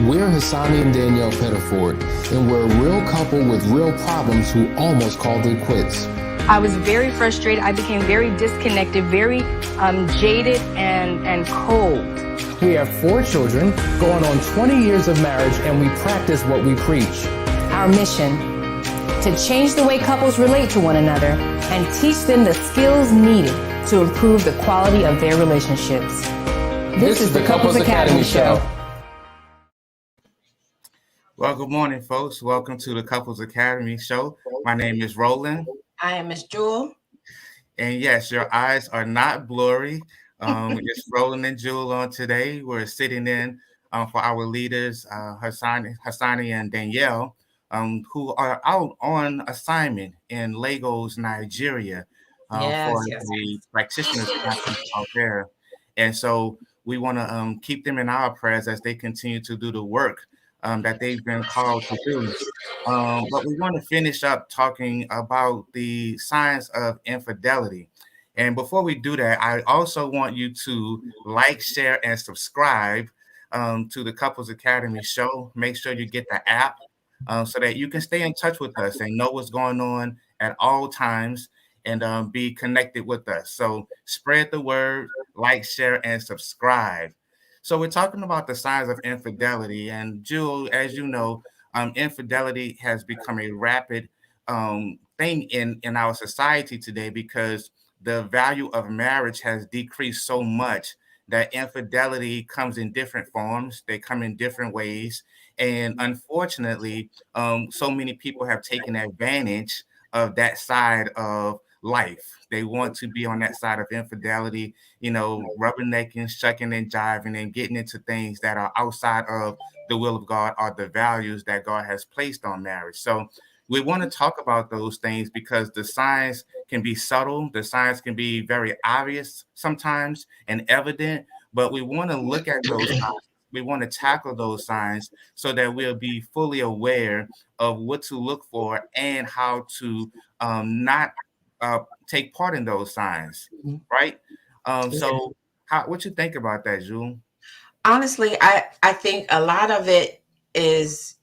We're Hassani and Danielle Pettiford, and we're a real couple with real problems who almost called it quits. I was very frustrated. I became very disconnected, very jaded and cold. We have 4 children, going on 20 years of marriage, and we practice what we preach. Our mission, to change the way couples relate to one another and teach them the skills needed to improve the quality of their relationships. This is the Couples Academy Show. Well, good morning, folks. Welcome to the Couples Academy Show. My name is Roland. I am Miss Jewel. And yes, your eyes are not blurry. It's Roland and Jewel on today. We're sitting in for our leaders, Hassani and Danielle, who are out on assignment in Lagos, Nigeria, for the practitioners out there. And so we want to keep them in our prayers as they continue to do the work that they've been called to do. But we want to finish up talking about the signs of infidelity. And before we do that, I also want you to like, share, and subscribe to the Couples Academy Show. Make sure you get the app so that you can stay in touch with us and know what's going on at all times and be connected with us. So spread the word, like, share, and subscribe. So we're talking about the signs of infidelity. And Jewel, as you know, infidelity has become a rapid thing in our society today because the value of marriage has decreased so much that infidelity comes in different forms. They come in different ways. And unfortunately, so many people have taken advantage of that side of life. They want to be on that side of infidelity, rubbernecking, shucking and jiving and getting into things that are outside of the will of God or the values that God has placed on marriage. So we want to talk about those things because the signs can be subtle. The signs can be very obvious sometimes and evident, but we want to look at those signs. We want to tackle those signs so that we'll be fully aware of what to look for and how to not take part in those signs, right? So what you think about that, Jewel? Honestly, I think a lot of it is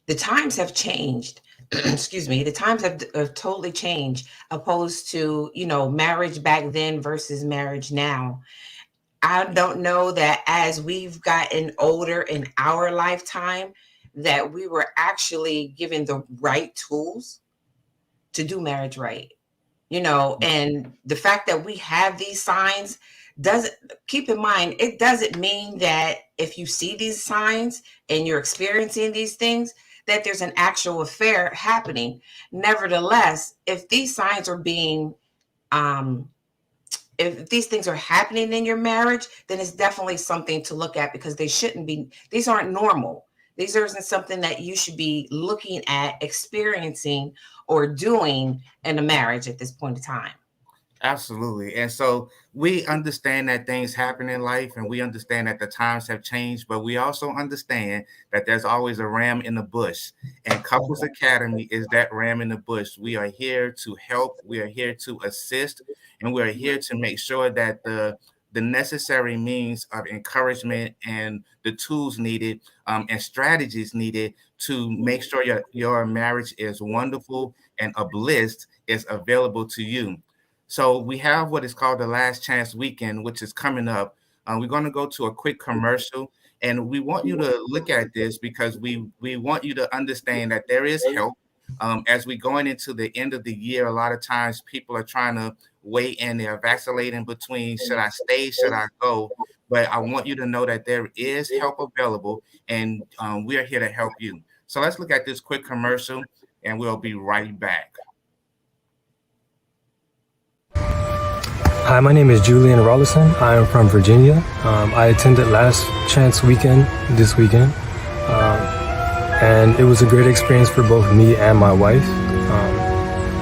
the times have changed. Excuse me, the times have totally changed opposed to, marriage back then versus marriage now. I don't know that as we've gotten older in our lifetime that we were actually given the right tools to do marriage right. And the fact that we have these signs doesn't, keep in mind, it doesn't mean that if you see these signs and you're experiencing these things, that there's an actual affair happening. Nevertheless, if these signs are being, if these things are happening in your marriage, then it's definitely something to look at because they shouldn't be, these aren't normal. These aren't something that you should be looking at, experiencing, or doing in a marriage at this point in time. Absolutely. And so we understand that things happen in life and we understand that the times have changed, but we also understand that there's always a ram in the bush. And Couples Academy is that ram in the bush. We are here to help. We are here to assist. And we are here to make sure that the necessary means of encouragement and the tools needed and strategies needed to make sure your marriage is wonderful and a bliss is available to you. So we have what is called the Last Chance Weekend, which is coming up. We're going to go to a quick commercial, and we want you to look at this because we want you to understand that there is help. As we're going into the end of the year, a lot of times people are trying to weigh in. They're vacillating between should I stay, should I go? But I want you to know that there is help available, and we are here to help you. So let's look at this quick commercial, and we'll be right back. Hi, my name is Julian Rollison. I am from Virginia. I attended Last Chance Weekend this weekend, and it was a great experience for both me and my wife.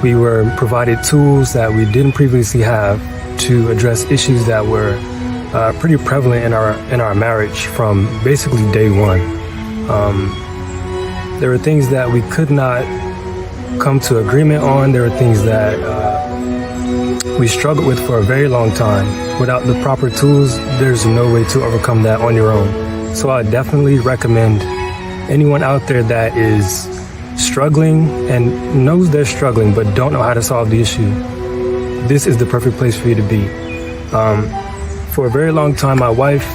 We were provided tools that we didn't previously have to address issues that were pretty prevalent in our marriage from basically day one. There were things that we could not come to agreement on. There were things that we struggled with for a very long time. Without the proper tools, there's no way to overcome that on your own. So I definitely recommend anyone out there that is struggling and knows they're struggling but don't know how to solve the issue, this is the perfect place for you to be. For a very long time, my wife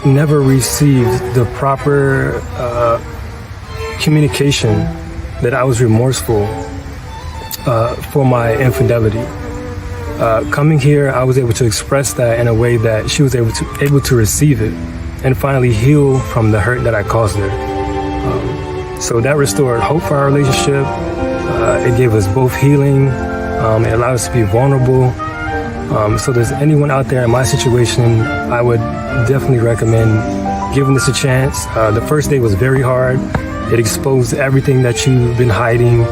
never received the proper communication that I was remorseful for my infidelity. Coming here, I was able to express that in a way that she was able to receive it and finally heal from the hurt that I caused her. So that restored hope for our relationship. It gave us both healing. It allowed us to be vulnerable. So there's anyone out there in my situation, I would definitely recommend giving this a chance. The first day was very hard. It exposed everything that you've been hiding.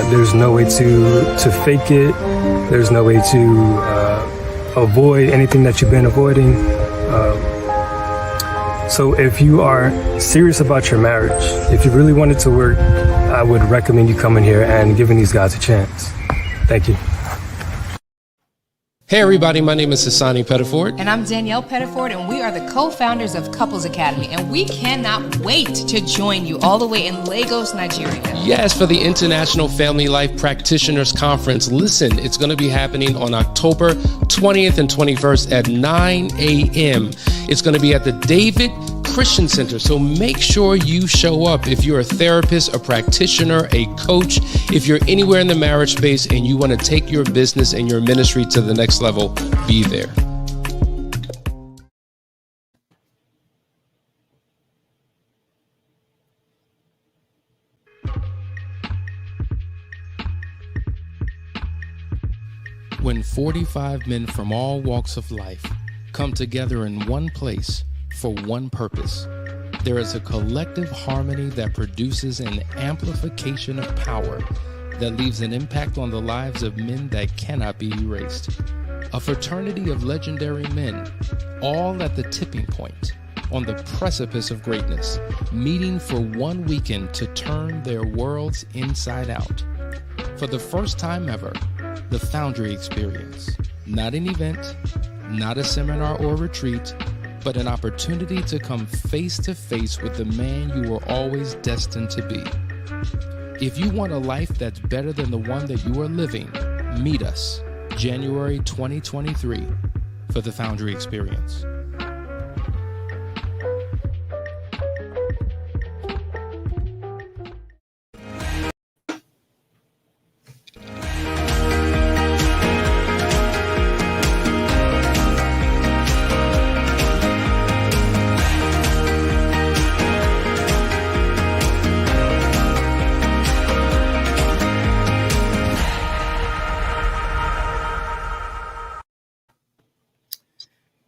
There's no way to fake it. There's no way to avoid anything that you've been avoiding. So if you are serious about your marriage, if you really want it to work, I would recommend you coming here and giving these guys a chance. Thank you. Hey everybody, my name is Hassani Pettiford. And I'm Danielle Pettiford, and we are the co-founders of Couples Academy, and we cannot wait to join you all the way in Lagos, Nigeria. Yes, for the International Family Life Practitioners Conference. Listen, it's going to be happening on October 20th and 21st at 9 a.m. It's going to be at the David Christian Center, so make sure you show up. If you're a therapist, a practitioner, a coach, if you're anywhere in the marriage space and you want to take your business and your ministry to the next level, be there. When 45 men from all walks of life come together in one place for one purpose, there is a collective harmony that produces an amplification of power that leaves an impact on the lives of men that cannot be erased. A fraternity of legendary men, all at the tipping point, on the precipice of greatness, meeting for one weekend to turn their worlds inside out. For the first time ever, the Foundry experience. Not an event, not a seminar or retreat, but an opportunity to come face to face with the man you were always destined to be. If you want a life that's better than the one that you are living, meet us January 2023 for the Foundry experience.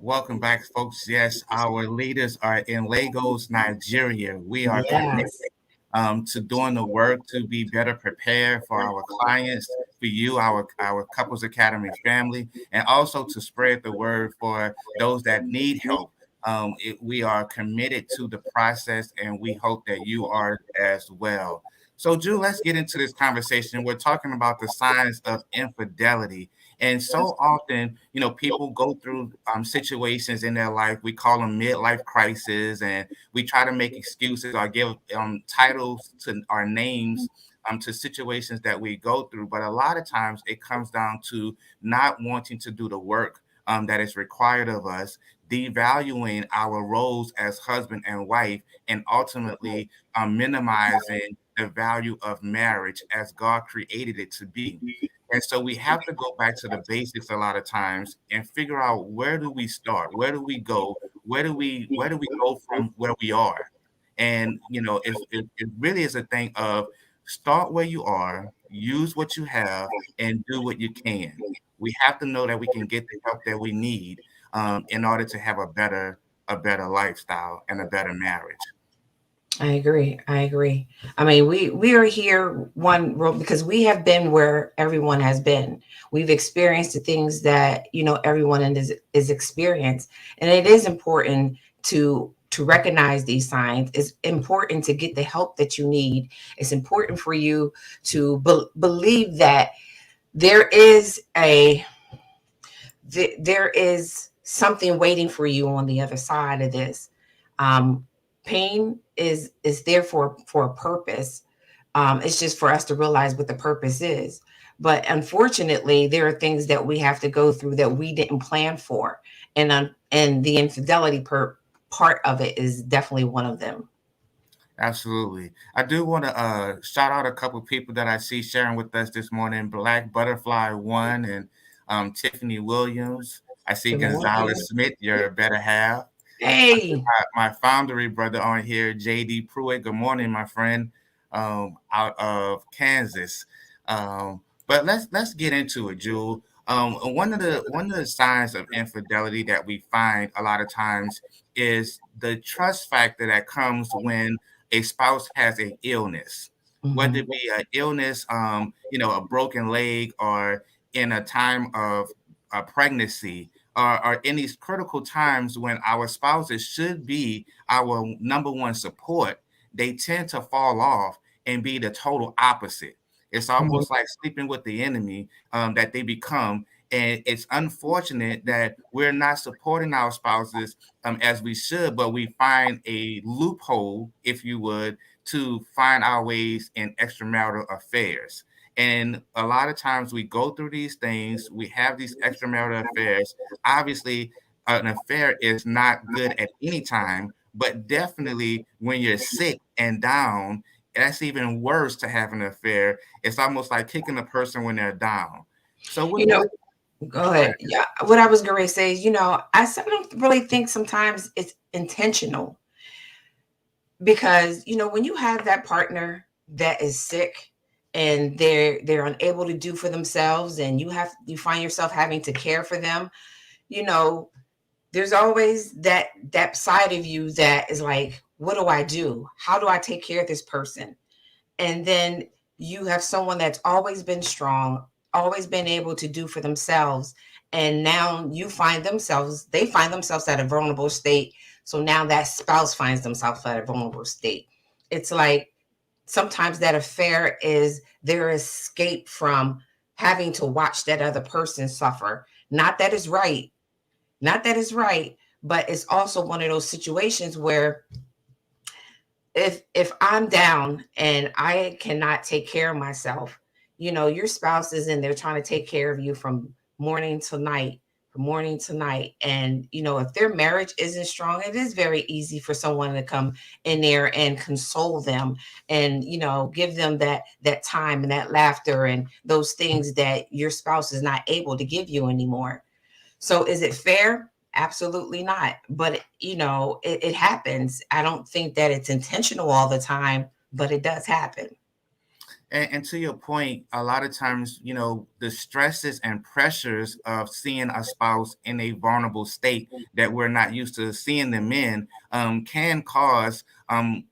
Welcome back, folks. Yes, our leaders are in Lagos, Nigeria. We are committed to doing the work to be better prepared for our clients, for you, our Couples Academy family, and also to spread the word for those that need help. We are committed to the process, and we hope that you are as well. So, Drew, let's get into this conversation. We're talking about the signs of infidelity. And so often, people go through situations in their life. We call them midlife crises, and we try to make excuses or give titles to our names to situations that we go through. But a lot of times it comes down to not wanting to do the work that is required of us, devaluing our roles as husband and wife, and ultimately minimizing the value of marriage as God created it to be. And so we have to go back to the basics a lot of times and figure out, where do we start? Where do we go? Where do we go from where we are? And, it really is a thing of start where you are, use what you have, and do what you can. We have to know that we can get the help that we need in order to have a better lifestyle and a better marriage. I agree. I mean, we are here because we have been where everyone has been. We've experienced the things that, everyone is experienced. And it is important to recognize these signs. It's important to get the help that you need. It's important for you to believe that there is something waiting for you on the other side of this. Pain is there for a purpose. It's just for us to realize what the purpose is. But unfortunately, there are things that we have to go through that we didn't plan for, and the infidelity part of it is definitely one of them. Absolutely. I do want to shout out a couple people that I see sharing with us this morning. Black Butterfly One and Tiffany Williams. I see Good morning. Gonzalez Smith, your better half. Hey. My Foundry brother on here, JD Pruitt. Good morning, my friend, out of Kansas. But let's get into it, Jewel. One of the signs of infidelity that we find a lot of times is the trust factor that comes when a spouse has an illness, whether it be an illness, a broken leg, or in a time of a pregnancy, or in these critical times when our spouses should be our number one support, they tend to fall off and be the total opposite. It's Mhm. almost like sleeping with the enemy, that they become. And it's unfortunate that we're not supporting our spouses as we should, but we find a loophole, if you would, to find our ways in extramarital affairs. And a lot of times we go through these things, we have these extramarital affairs. Obviously, an affair is not good at any time, but definitely when you're sick and down, that's even worse to have an affair. It's almost like kicking a person when they're down. So You know, go ahead. Yeah, what I was going to say is, I don't really think sometimes it's intentional, because when you have that partner that is sick and they're unable to do for themselves, and you find yourself having to care for them, you know there's always that side of you that is like, what do I do? How do I take care of this person? And then you have someone that's always been strong, always been able to do for themselves, and now they find themselves at a vulnerable state. So now that spouse finds themselves at a vulnerable state. It's like sometimes that affair is their escape from having to watch that other person suffer. Not that is right, not that is right, but it's also one of those situations where if I'm down and I cannot take care of myself, your spouse is in there trying to take care of you from morning to night. And if their marriage isn't strong, it is very easy for someone to come in there and console them, and give them that time and that laughter and those things that your spouse is not able to give you anymore. So is it fair? Absolutely not. But it happens. I don't think that it's intentional all the time, but it does happen. And to your point, a lot of times, the stresses and pressures of seeing a spouse in a vulnerable state that we're not used to seeing them in, can cause a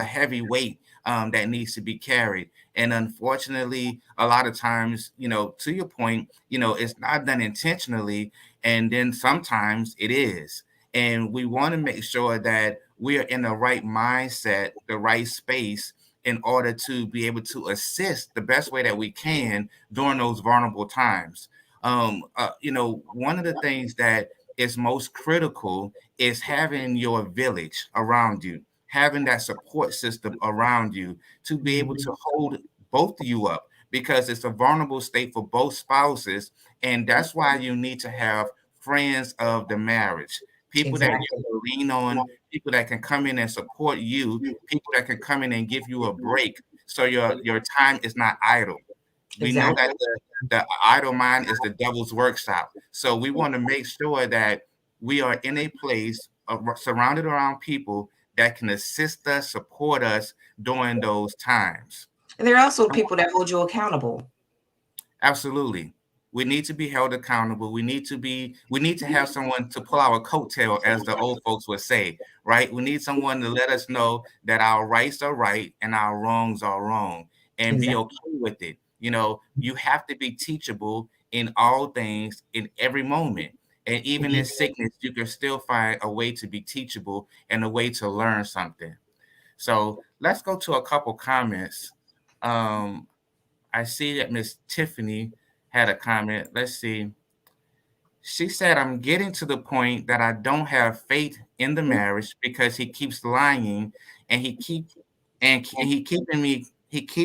heavy weight, that needs to be carried. And unfortunately, a lot of times, to your point, it's not done intentionally. And then sometimes it is. And we want to make sure that we are in the right mindset, the right space, in order to be able to assist the best way that we can during those vulnerable times. One of the things that is most critical is having your village around you, having that support system around you to be able to hold both of you up, because it's a vulnerable state for both spouses. And that's why you need to have friends of the marriage, people that you Exactly. can lean on, people that can come in and support you, people that can come in and give you a break, so your time is not idle. We know that Exactly. the idle mind is the devil's workshop. So we want to make sure that we are in a place surrounded around people that can assist us, support us during those times. And there are also people that hold you accountable. Absolutely. We need to be held accountable. We need to have someone to pull our coattail, as the old folks would say, right? We need someone to let us know that our rights are right and our wrongs are wrong, and be Exactly. okay with it. You have to be teachable in all things, in every moment. And even in sickness, you can still find a way to be teachable and a way to learn something. So let's go to a couple comments. Um, I see that Miss Tiffany had a comment. Let's see. She said, I'm getting to the point that I don't have faith in the marriage because he keeps lying and he keep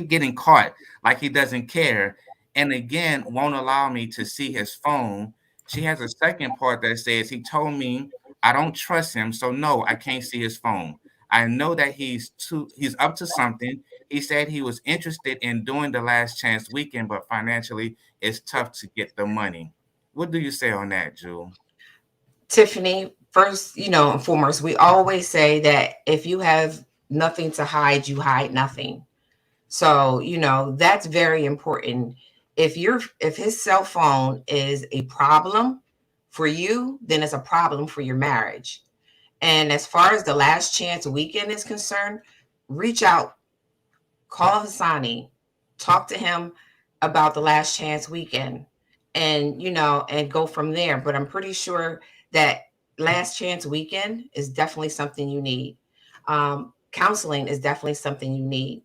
getting caught like he doesn't care, and again won't allow me to see his phone. She has a second part that says he told me I don't trust him, so no, I can't see his phone. I know that he's up to something. He said he was interested in doing the last chance weekend, but financially it's tough to get the money. What do you say on that, Jewel? Tiffany, first, and foremost, we always say that if you have nothing to hide, you hide nothing. So, that's very important. If his cell phone is a problem for you, then it's a problem for your marriage. And as far as the last chance weekend is concerned, reach out, call Hassani, talk to him about the last chance weekend, and go from there. But I'm pretty sure that last chance weekend is definitely something you need. Counseling is definitely something you need.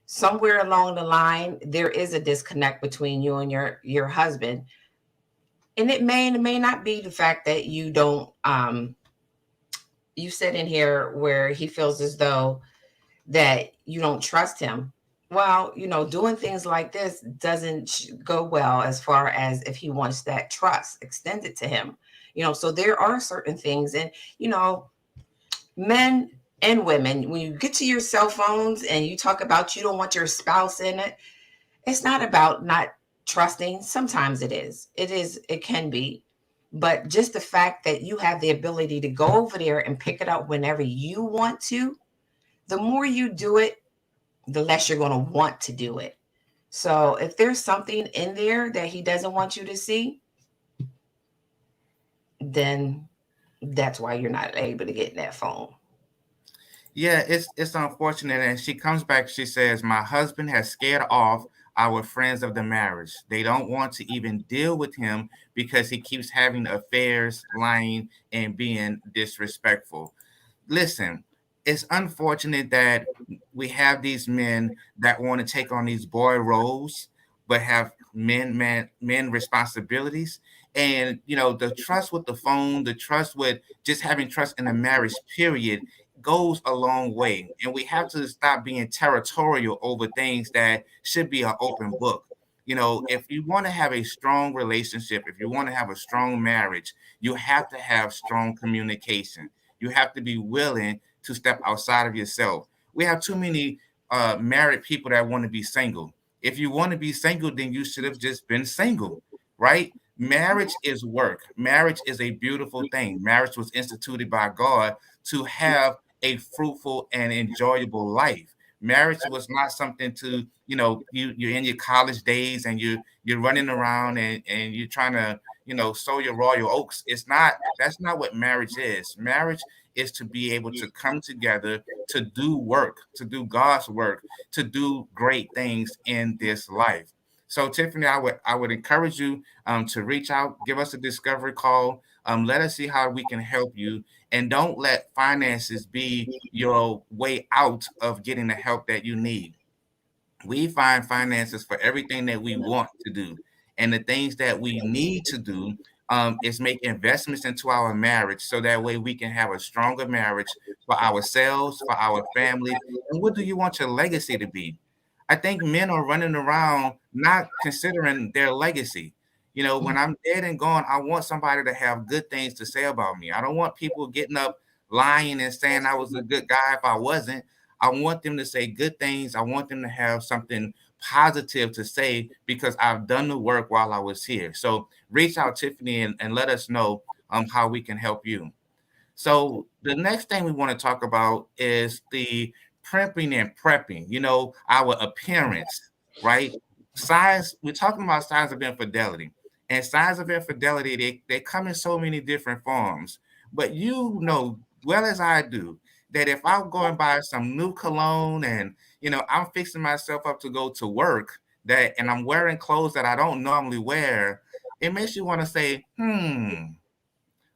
Somewhere along the line, there is a disconnect between you and your husband. And it may not be the fact that you don't, you sit in here where he feels as though that you don't trust him. Well, doing things like this doesn't go well as far as if he wants that trust extended to him. So there are certain things, and men and women, when you get to your cell phones and you talk about you don't want your spouse in it, it's not about not trusting. Sometimes it is. It can be. But just the fact that you have the ability to go over there and pick it up whenever you want to, the more you do it, the less you're going to want to do it. So if there's something in there that he doesn't want you to see, then that's why you're not able to get in that phone. Yeah, it's unfortunate. And she comes back, she says, my husband has scared off our friends of the marriage. They don't want to even deal with him because he keeps having affairs, lying, and being disrespectful. Listen, it's unfortunate that we have these men that want to take on these boy roles, but have men responsibilities. And the trust with the phone, the trust with just having trust in a marriage, period, goes a long way. And we have to stop being territorial over things that should be an open book. If you want to have a strong relationship, if you want to have a strong marriage, you have to have strong communication. You have to be willing to step outside of yourself. We have too many married people that want to be single. If you want to be single, then you should have just been single, right? Marriage is work. Marriage is a beautiful thing. Marriage was instituted by God to have a fruitful and enjoyable life. Marriage was not something to, you're in your college days and you're running around and you're trying to, sow your royal oats. That's not what marriage is. Marriage is to be able to come together to do work, to do God's work, to do great things in this life. So Tiffany, I would encourage you to reach out, give us a discovery call. Let us see how we can help you, and don't let finances be your way out of getting the help that you need. We find finances for everything that we want to do, and the things that we need to do is make investments into our marriage, so that way we can have a stronger marriage for ourselves, for our family. And what do you want your legacy to be? I think men are running around not considering their legacy. When I'm dead and gone, I want somebody to have good things to say about me. I don't want people getting up lying and saying I was a good guy if I wasn't. I want them to say good things. I want them to have something positive to say because I've done the work while I was here. So reach out, Tiffany, and let us know how we can help you. So the next thing we want to talk about is the prepping and prepping, our appearance, right? Signs, we're talking about signs of infidelity. And signs of infidelity, they come in so many different forms. But you know well as I do that if I'm going by some new cologne and I'm fixing myself up to go to work and I'm wearing clothes that I don't normally wear, it makes you want to say,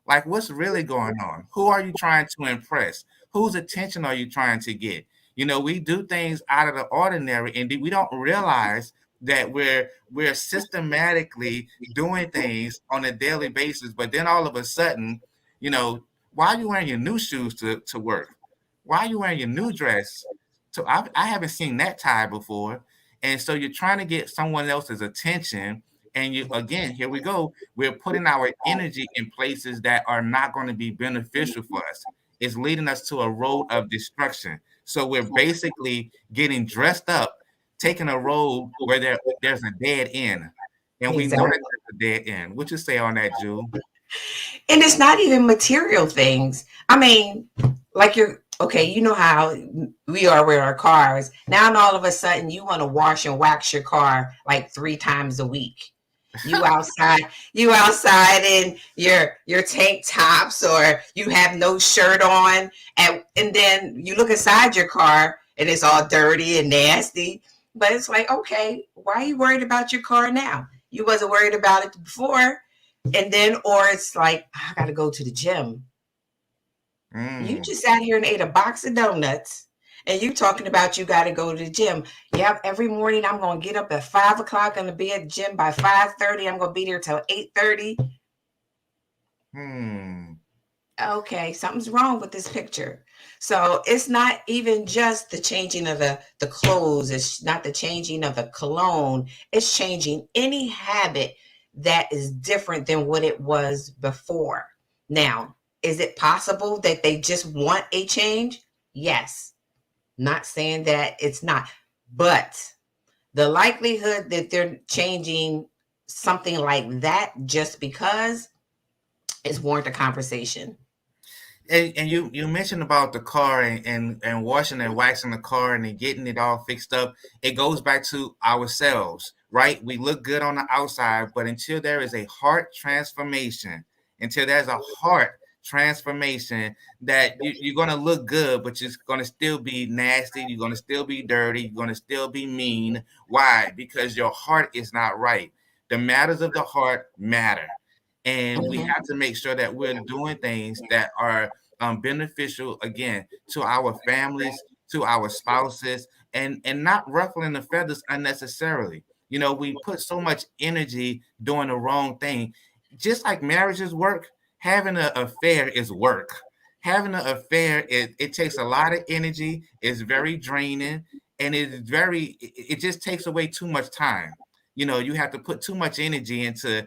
like, what's really going on? Who are you trying to impress? Whose attention are you trying to get? We do things out of the ordinary, and we don't realize that we're systematically doing things on a daily basis. But then all of a sudden, Why are you wearing your new shoes to work? Why are you wearing your new dress? So I haven't seen that tie before. And so you're trying to get someone else's attention. And you, again, here we go. We're putting our energy in places that are not going to be beneficial for us. It's leading us to a road of destruction. So we're basically getting dressed up, taking a road where there's a dead end. And we know that there's a dead end. What you say on that, Jewel? And it's not even material things. I mean, like okay, you know how we are with our cars. Now and all of a sudden you want to wash and wax your car like 3 times a week. You outside in your tank tops, or you have no shirt on, and then you look inside your car and it's all dirty and nasty. But it's like, okay, why are you worried about your car now? You wasn't worried about it before. And then, or it's like, I got to go to the gym. You just sat here and ate a box of donuts, and you talking about you got to go to the gym. Yep, every morning I'm going to get up at 5 o'clock. I'm going to be at the gym by 5:30. I'm going to be there till 8:30. Okay, something's wrong with this picture. So it's not even just the changing of the clothes. It's not the changing of the cologne. It's changing any habit that is different than what it was before. Now, is it possible that they just want a change? Yes. Not saying that it's not, but the likelihood that they're changing something like that just because is warrant a conversation. And you mentioned about the car and washing and waxing the car and then getting it all fixed up. It goes back to ourselves, right? We look good on the outside, but until there is a heart transformation, that you're going to look good, but you're going to still be nasty. You're going to still be dirty. You're going to still be mean. Why? Because your heart is not right. The matters of the heart matter. And we have to make sure that we're doing things that are beneficial, again, to our families, to our spouses, and not ruffling the feathers unnecessarily. You know, we put so much energy doing the wrong thing. Just like marriages work, having an affair is work. Having an affair, it takes a lot of energy. It's very draining, and it just takes away too much time. You know, you have to put too much energy into,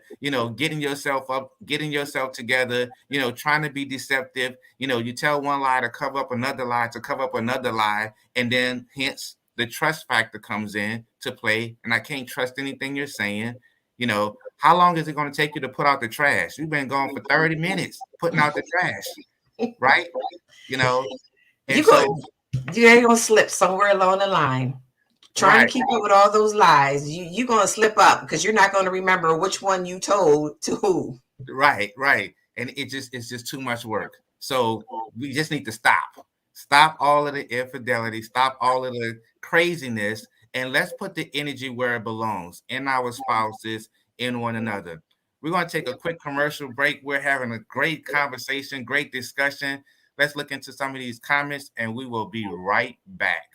getting yourself up, getting yourself together, trying to be deceptive. You tell one lie to cover up another lie, and then hence the trust factor comes in to play. And I can't trust anything you're saying. How long is it going to take you to put out the trash? You've been gone for 30 minutes putting out the trash, right? And you're going to slip somewhere along the line. Trying to keep up with all those lies, you're going to slip up because you're not going to remember which one you told to who. Right. And it's just too much work. So we just need to stop all of the infidelity, stop all of the craziness, and let's put the energy where it belongs, in our spouses, in one another. We're going to take a quick commercial break. We're having a great conversation, great discussion. Let's look into some of these comments, and we will be right back.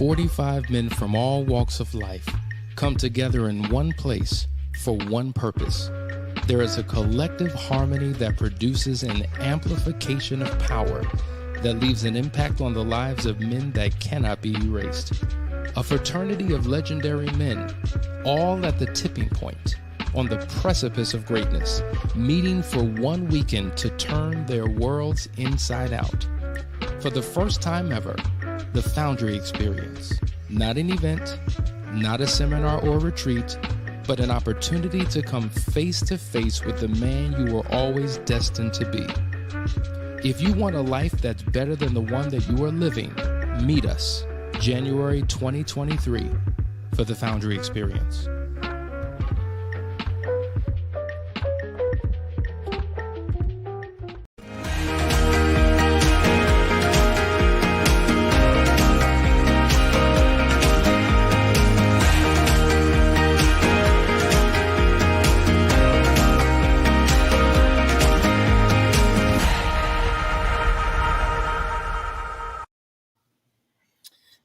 45 men from all walks of life come together in one place for one purpose, there is a collective harmony that produces an amplification of power that leaves an impact on the lives of men that cannot be erased. A fraternity of legendary men, all at the tipping point, on the precipice of greatness, meeting for one weekend to turn their worlds inside out. For the first time ever, the Foundry experience. Not an event, not a seminar or retreat, but an opportunity to come face to face with the man you were always destined to be. If you want a life that's better than the one that you are living, meet us January 2023 for the Foundry experience.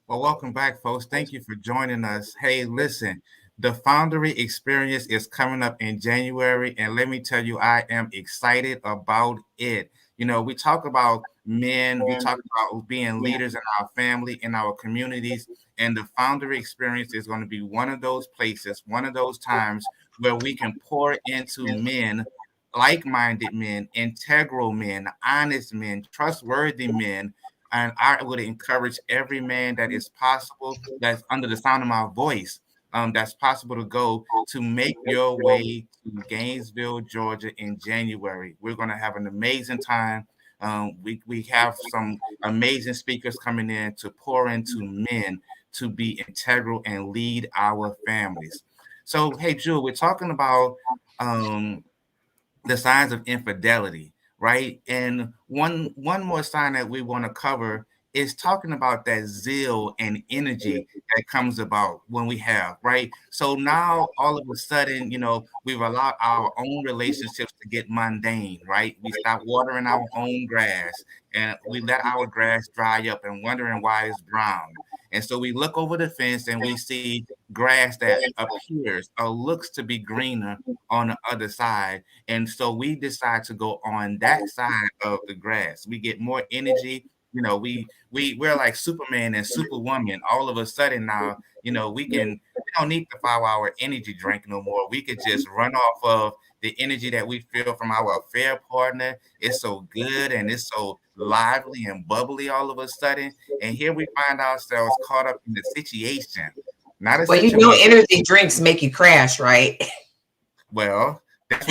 Well, welcome back, folks. Thank you for joining us. Hey, listen, the Foundry experience is coming up in January, and let me tell you, I am excited about it. You know, we talk about men, we talk about being leaders in our family, in our communities, and the Foundry experience is going to be one of those places, one of those times where we can pour into men, like-minded men, integral men, honest men, trustworthy men. And I would encourage every man that is possible, that's under the sound of my voice, that's possible to go to make your way to Gainesville, Georgia in January. We're going to have an amazing time. We have some amazing speakers coming in to pour into men to be integral and lead our families. So, hey, Jewel, we're talking about the signs of infidelity. Right. And one more sign that we want to cover is talking about that zeal and energy that comes about when we have. Right. So now all of a sudden, you know, we've allowed our own relationships to get mundane. Right. We stop watering our own grass and we let our grass dry up and wondering why it's brown. And so we look over the fence and we see grass that appears or looks to be greener on the other side. And so we decide to go on that side of the grass. We get more energy. You know, we're like Superman and Superwoman. All of a sudden now, you know, we don't need the 5-hour energy drink no more. We could just run off of the energy that we feel from our affair partner. It's so good and it's so lively and bubbly all of a sudden. And here we find ourselves caught up in the situation. Not a situation. You know, energy drinks make you crash, right? Well, that's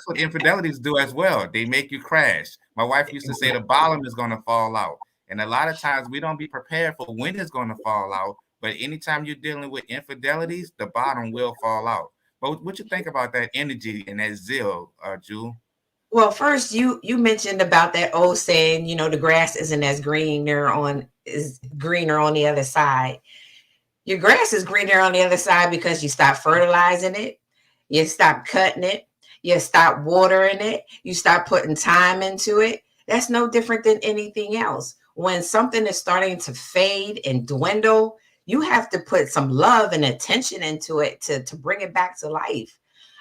what infidelities do as well. They make you crash. My wife used to say the bottom is going to fall out. And a lot of times we don't be prepared for when it's going to fall out. But anytime you're dealing with infidelities, the bottom will fall out. But what you think about that energy and that zeal, Jewel? Well, first you mentioned about that old saying, you know, the grass isn't as greener on the other side. Your grass is greener on the other side because you stop fertilizing it, you stop cutting it, you stop watering it, you stop putting time into it. That's no different than anything else. When something is starting to fade and dwindle, you have to put some love and attention into it to bring it back to life.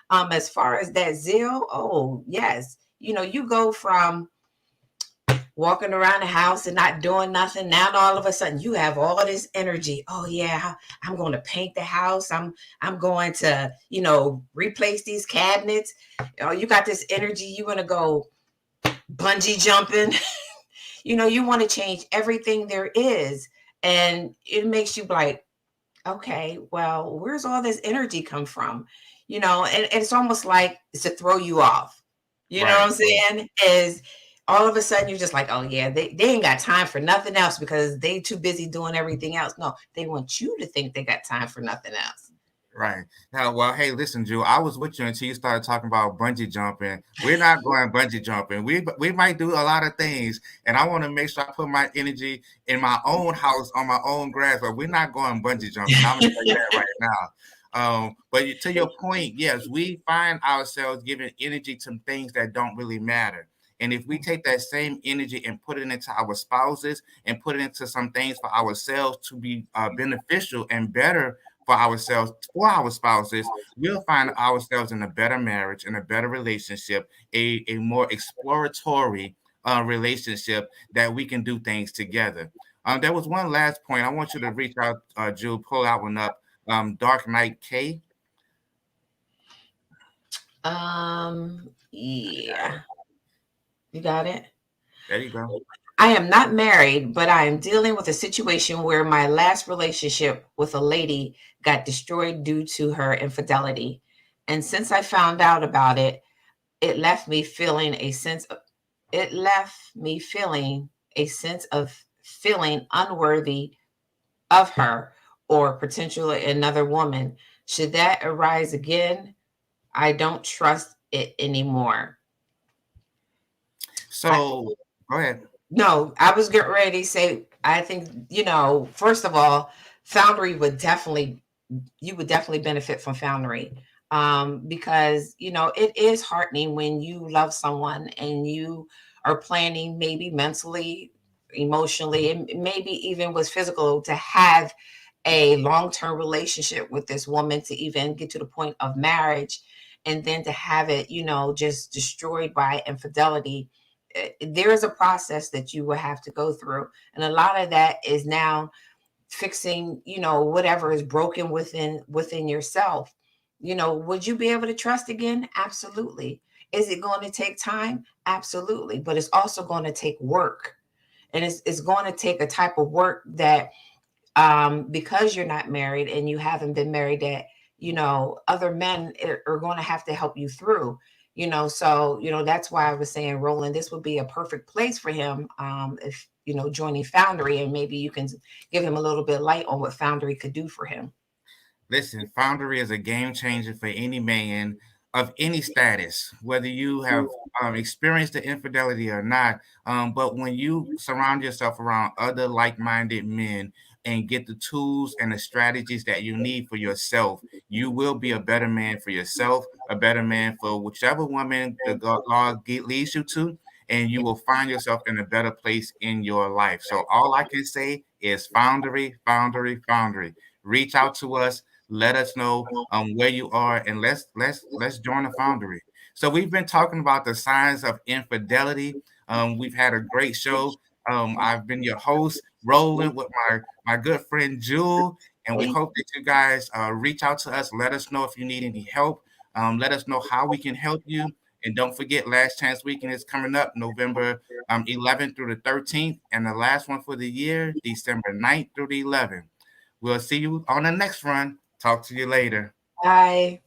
As far as that zeal, oh yes, you know, you go from walking around the house and not doing nothing. Now all of a sudden you have all this energy. Oh yeah, I'm going to paint the house. I'm going to, you know, replace these cabinets. Oh, you got this energy. You're going to go bungee jumping. You know, you want to change everything there is. And it makes you like, okay, well, where's all this energy come from? You know, and it's almost like it's to throw you off. You know what I'm saying? Is all of a sudden you're just like, oh yeah, they ain't got time for nothing else because they too busy doing everything else. No, they want you to think they got time for nothing else. Right. Now, well, hey, listen, Drew, I was with you until you started talking about bungee jumping. We're not going bungee jumping. We might do a lot of things, and I want to make sure I put my energy in my own house on my own grass, but we're not going bungee jumping. I'm going to tell you that right now. But to your point, yes, we find ourselves giving energy to things that don't really matter. And if we take that same energy and put it into our spouses and put it into some things for ourselves to be beneficial and better for ourselves, for our spouses, we'll find ourselves in a better marriage, in a better relationship, a more exploratory relationship that we can do things together. There was one last point. I want you to reach out, Jill, pull that one up. Dark Knight K. Yeah, you got it. There you go. I am not married, but I am dealing with a situation where my last relationship with a lady got destroyed due to her infidelity. And since I found out about it, it left me feeling a sense of feeling unworthy of her or potentially another woman. Should that arise again? I don't trust it anymore. So go ahead. No, I was getting ready to say, I think, first of all, Foundry you would definitely benefit from Foundry. Because, it is heartening when you love someone and you are planning maybe mentally, emotionally, and maybe even with physical to have a long-term relationship with this woman to even get to the point of marriage, and then to have it, just destroyed by infidelity. There is a process that you will have to go through, and a lot of that is now fixing, whatever is broken within yourself. Would you be able to trust again? Absolutely. Is it going to take time? Absolutely. But it's also going to take work, and it's going to take a type of work that, because you're not married and you haven't been married, that other men are going to have to help you through. So that's why I was saying, Roland, this would be a perfect place for him, if joining Foundry, and maybe you can give him a little bit of light on what Foundry could do for him. Listen, Foundry is a game changer for any man of any status, whether you have experienced the infidelity or not. But when you surround yourself around other like-minded men and get the tools and the strategies that you need for yourself, you will be a better man for yourself, a better man for whichever woman the Lord leads you to, and you will find yourself in a better place in your life. So all I can say is Foundry, Foundry, Foundry. Reach out to us. Let us know where you are, and let's join the Foundry. So we've been talking about the signs of infidelity. We've had a great show. I've been your host, Roland, with my good friend Jewel, and we hope that you guys reach out to us. Let us know if you need any help. Let us know how we can help you. And don't forget, Last Chance Weekend is coming up November 11th through the 13th, and the last one for the year, December 9th through the 11th. We'll see you on the next run. Talk to you later. Bye.